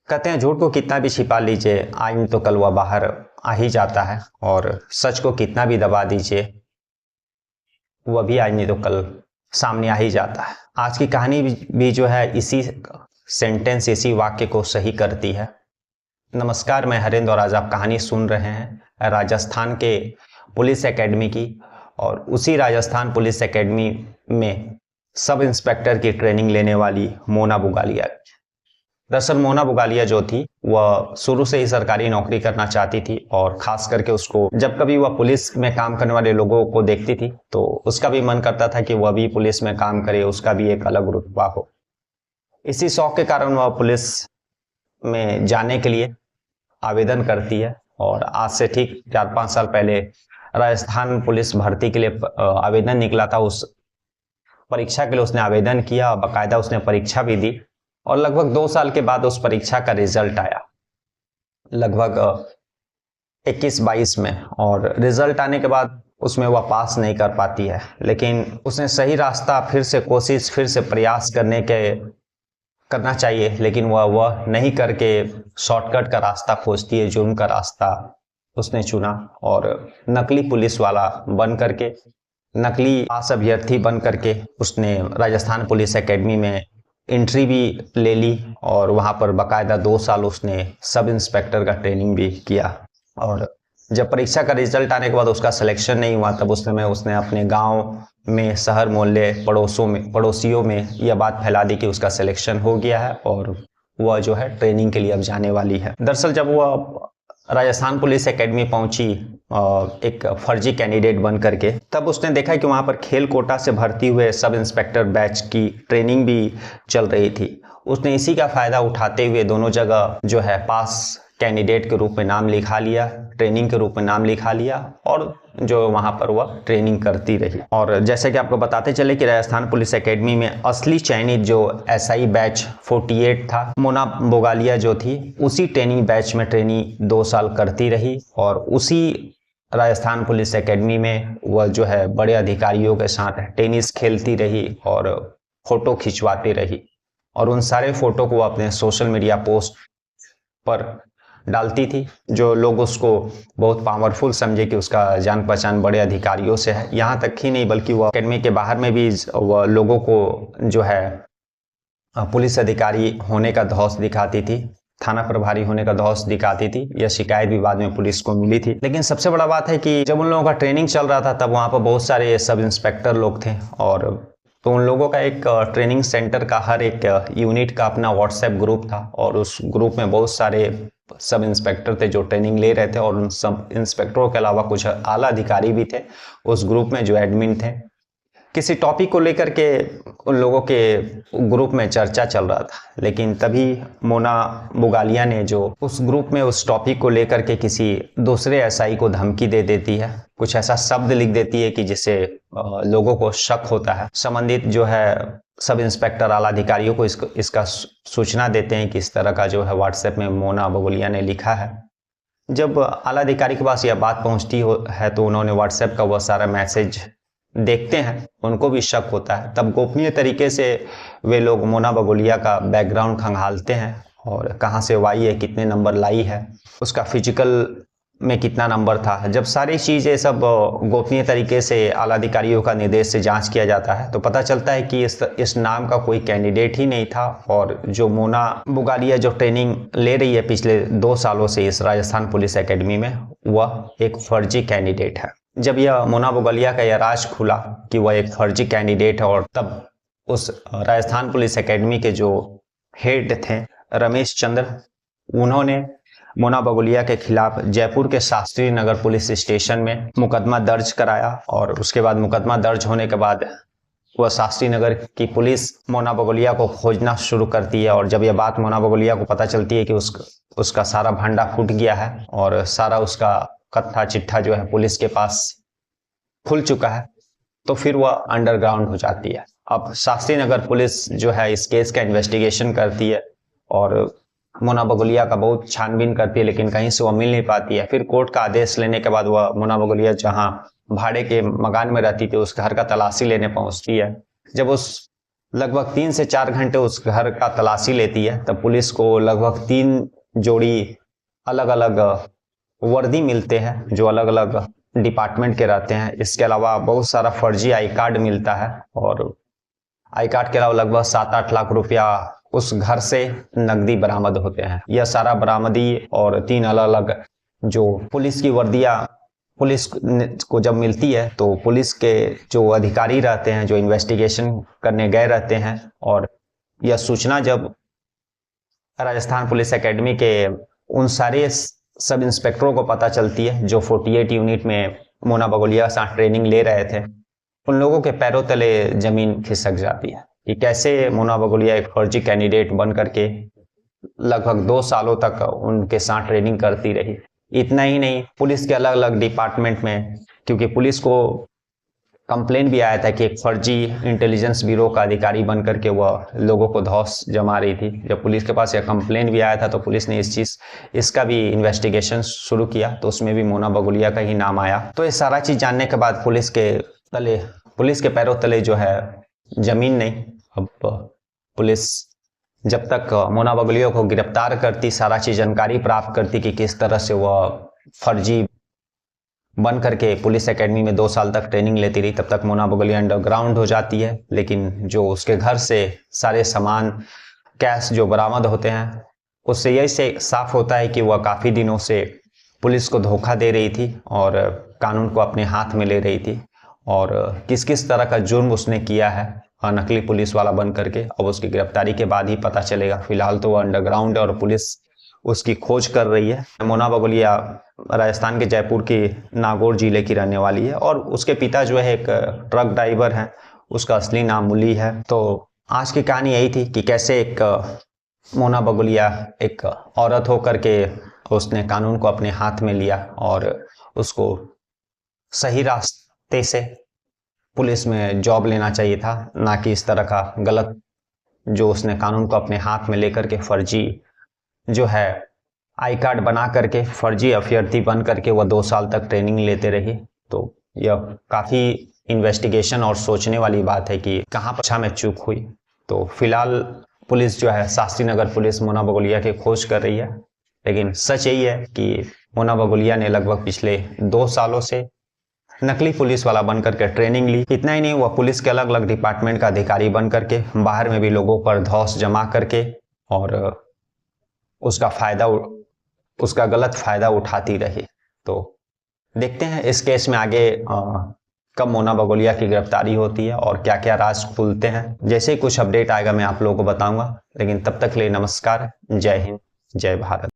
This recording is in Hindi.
कहते हैं झूठ को कितना भी छिपा लीजिए आज नहीं तो कल वह बाहर आ ही जाता है। और सच को कितना भी दबा दीजिए वह भी आज नहीं तो कल सामने आ ही जाता है। आज की कहानी भी जो है इसी सेंटेंस इसी वाक्य को सही करती है। नमस्कार, मैं हरेंद्र और आज आप कहानी सुन रहे हैं राजस्थान के पुलिस एकेडमी की। और उसी राजस्थान पुलिस एकेडमी में सब इंस्पेक्टर की ट्रेनिंग लेने वाली मोना बुगालिया। दरअसल मोना बुगालिया जो थी वह शुरू से ही सरकारी नौकरी करना चाहती थी और खास करके उसको जब कभी वह पुलिस में काम करने वाले लोगों को देखती थी तो उसका भी मन करता था कि वह भी पुलिस में काम करे, उसका भी एक अलग रुतबा हो। इसी शौक के कारण वह पुलिस में जाने के लिए आवेदन करती है। और आज से ठीक 4-5 साल पहले राजस्थान पुलिस भर्ती के लिए आवेदन निकला था। उस परीक्षा के लिए उसने आवेदन किया, बाकायदा उसने परीक्षा भी दी और लगभग 2 साल के बाद उस परीक्षा का रिजल्ट आया, लगभग 21-22 में। और रिजल्ट आने के बाद उसमें वह पास नहीं कर पाती है, लेकिन उसने सही रास्ता फिर से प्रयास करना चाहिए, लेकिन वह नहीं करके शॉर्टकट का रास्ता खोजती है। जुर्म का रास्ता उसने चुना और नकली पुलिस वाला बन करके, नकली पास अभ्यर्थी बन करके उसने राजस्थान पुलिस एकेडमी में एंट्री भी ले ली और वहाँ पर बाकायदा 2 साल उसने सब इंस्पेक्टर का ट्रेनिंग भी किया। और जब परीक्षा का रिजल्ट आने के बाद उसका सिलेक्शन नहीं हुआ तब उसने अपने गांव में, शहर मोहल्ले, पड़ोसियों में यह बात फैला दी कि उसका सिलेक्शन हो गया है और वह जो है ट्रेनिंग के लिए अब जाने वाली है। दरअसल जब वह राजस्थान पुलिस एकेडमी पहुंची एक फर्जी कैंडिडेट बन करके, तब उसने देखा कि वहां पर खेल कोटा से भर्ती हुए सब इंस्पेक्टर बैच की ट्रेनिंग भी चल रही थी। उसने इसी का फायदा उठाते हुए दोनों जगह जो है पास कैंडिडेट के रूप में नाम लिखा लिया, ट्रेनिंग के रूप में नाम लिखा लिया और जो वहां पर वह ट्रेनिंग करती रही। और जैसे कि आपको बताते चले कि राजस्थान पुलिस एकेडमी में असली चयनित जो एसआई बैच 48 था, मोना बुगालिया जो थी उसी ट्रेनिंग बैच में ट्रेनिंग 2 साल करती रही और उसी राजस्थान पुलिस एकेडमी में वह जो है बड़े अधिकारियों के साथ टेनिस खेलती रही और फोटो खिंचवाती रही। और उन सारे फोटो को अपने सोशल मीडिया पोस्ट पर डालती थी, जो लोग उसको बहुत पावरफुल समझे कि उसका जान पहचान बड़े अधिकारियों से है। यहाँ तक ही नहीं बल्कि वह एकेडमी के बाहर में भी वह लोगों को जो है पुलिस अधिकारी होने का धौंस दिखाती थी, थाना प्रभारी होने का धौंस दिखाती थी। यह शिकायत भी बाद में पुलिस को मिली थी। लेकिन सबसे बड़ा बात है कि जब उन लोगों का ट्रेनिंग चल रहा था तब वहाँ पर बहुत सारे सब इंस्पेक्टर लोग थे और तो उन लोगों का एक ट्रेनिंग सेंटर का हर एक यूनिट का अपना व्हाट्सएप ग्रुप था और उस ग्रुप में बहुत सारे सब इंस्पेक्टर थे जो ट्रेनिंग ले रहे थे और उन सब इंस्पेक्टरों के अलावा कुछ आला अधिकारी भी थे उस ग्रुप में जो एडमिन थे। किसी टॉपिक को लेकर के उन लोगों के ग्रुप में चर्चा चल रहा था, लेकिन तभी मोना बुगालिया ने जो उस ग्रुप में उस टॉपिक को लेकर के किसी दूसरे एसआई को धमकी दे देती है, कुछ ऐसा शब्द लिख देती है कि जिससे लोगों को शक होता है। संबंधित जो है सब इंस्पेक्टर आला अधिकारियों को इसका सूचना देते हैं कि इस तरह का जो है व्हाट्सएप में मोना बुगालिया ने लिखा है। जब आला अधिकारी के पास यह बात पहुंचती है तो उन्होंने व्हाट्सएप का वह सारा मैसेज देखते हैं, उनको भी शक होता है। तब गोपनीय तरीके से वे लोग मोना बुगालिया का बैकग्राउंड खंगालते हैं और कहाँ से वो आई है, कितने नंबर लाई है, उसका फिजिकल में कितना नंबर था। जब सारी चीज़ें सब गोपनीय तरीके से आला अधिकारियों का निर्देश से जांच किया जाता है तो पता चलता है कि इस नाम का कोई कैंडिडेट ही नहीं था और जो मोना बुगालिया जो ट्रेनिंग ले रही है पिछले 2 सालों से इस राजस्थान पुलिस एकेडमी में, वह एक फर्जी कैंडिडेट है। जब यह मोना बुगालिया का यह राज खुला कि वह एक फर्जी कैंडिडेट है और तब उस राजस्थान पुलिस एकेडमी के जो हेड थे रमेश चंद्र, उन्होंने मोना बुगालिया के खिलाफ जयपुर के शास्त्री नगर पुलिस स्टेशन में मुकदमा दर्ज कराया। और उसके बाद मुकदमा दर्ज होने के बाद वह शास्त्री नगर की पुलिस मोना बुगालिया को खोजना शुरू करती है। और जब यह बात मोना बुगालिया को पता चलती है कि उसका सारा भंडा फूट गया है और सारा उसका कत्था चिट्ठा जो है पुलिस के पास खुल चुका है, तो फिर वह अंडरग्राउंड हो जाती है। अब शास्त्री नगर पुलिस जो है इस केस का इन्वेस्टिगेशन करती है और मोना बुगालिया का बहुत छानबीन करती है, लेकिन कहीं से वह मिल नहीं पाती है। फिर कोर्ट का आदेश लेने के बाद वह मोना बुगालिया जहां भाड़े के मकान में रहती थी उस घर का तलाशी लेने पहुंचती है। जब उस लगभग 3 से 4 घंटे उस घर का तलाशी लेती है। तब पुलिस को लगभग 3 जोड़ी अलग अलग वर्दी मिलते हैं जो अलग अलग डिपार्टमेंट के रहते हैं। इसके अलावा बहुत सारा फर्जी आई कार्ड मिलता है और आई कार्ड के अलावा लगभग 7-8 लाख रुपया उस घर से नकदी बरामद होते हैं। यह सारा बरामदी और 3 अलग अलग जो पुलिस की वर्दियाँ पुलिस को जब मिलती है तो पुलिस के जो अधिकारी रहते हैं जो इन्वेस्टिगेशन करने गए रहते हैं, और यह सूचना जब राजस्थान पुलिस एकेडमी के उन सारे सब इंस्पेक्टरों को पता चलती है जो 48 यूनिट में मोना बगोलिया के साथ ट्रेनिंग ले रहे थे, उन लोगों के पैरों तले जमीन खिसक जाती है कि कैसे मोना बगोलिया एक फर्जी कैंडिडेट बन करके लगभग 2 सालों तक उनके साथ ट्रेनिंग करती रही। इतना ही नहीं, पुलिस के अलग अलग डिपार्टमेंट में, क्योंकि पुलिस को कंप्लेन भी आया था कि एक फर्जी इंटेलिजेंस ब्यूरो का अधिकारी बन करके वह लोगों को धौस जमा रही थी। जब पुलिस के पास यह कंप्लेन भी आया था तो पुलिस ने इसका भी इन्वेस्टिगेशन शुरू किया, तो उसमें भी मोना बगोलिया का ही नाम आया। तो ये सारा चीज़ जानने के बाद पुलिस के पैरों तले जो है जमीन नहीं। अब पुलिस जब तक मोना बगोलिया को गिरफ्तार करती, सारा चीज़ जानकारी प्राप्त करती कि किस तरह से वह फर्जी बन करके पुलिस एकेडमी में 2 साल तक ट्रेनिंग लेती रही, तब तक मोना बगोलिया अंडरग्राउंड हो जाती है। लेकिन जो उसके घर से सारे सामान कैश जो बरामद होते हैं, उससे यही से साफ होता है कि वह काफ़ी दिनों से पुलिस को धोखा दे रही थी और कानून को अपने हाथ में ले रही थी। और किस किस तरह का जुर्म उसने किया है नकली पुलिस वाला बन करके, अब उसकी गिरफ्तारी के बाद ही पता चलेगा। फिलहाल तो वह अंडरग्राउंड है और पुलिस उसकी खोज कर रही है। मोना बगोलिया राजस्थान के जयपुर की नागौर जिले की रहने वाली है और उसके पिता जो है एक ट्रक ड्राइवर हैं, उसका असली नाम मुली है। तो आज की कहानी यही थी कि कैसे एक मोना बगोलिया एक औरत होकर के उसने कानून को अपने हाथ में लिया और उसको सही रास्ते से पुलिस में जॉब लेना चाहिए था, ना कि इस तरह का गलत जो उसने कानून को अपने हाथ में लेकर के फर्जी जो है आई कार्ड बना करके फर्जी अभ्यर्थी बन करके वह 2 साल तक ट्रेनिंग लेते रही। तो यह काफ़ी इन्वेस्टिगेशन और सोचने वाली बात है कि कहाँ पर में चूक हुई। तो फिलहाल पुलिस जो है शास्त्री नगर पुलिस मोना बगोलिया की खोज कर रही है। लेकिन सच यही है कि मोना बगोलिया ने लगभग पिछले 2 सालों से नकली पुलिस वाला बन करके ट्रेनिंग ली। इतना ही नहीं, वह पुलिस के अलग अलग डिपार्टमेंट का अधिकारी बन करके बाहर में भी लोगों पर धौस जमा करके और उसका गलत फायदा उठाती रही। तो देखते हैं इस केस में आगे कब मोना बगोलिया की गिरफ्तारी होती है और क्या क्या राज खुलते हैं। जैसे ही कुछ अपडेट आएगा मैं आप लोगों को बताऊंगा। लेकिन तब तक के लिए नमस्कार, जय हिंद, जय भारत।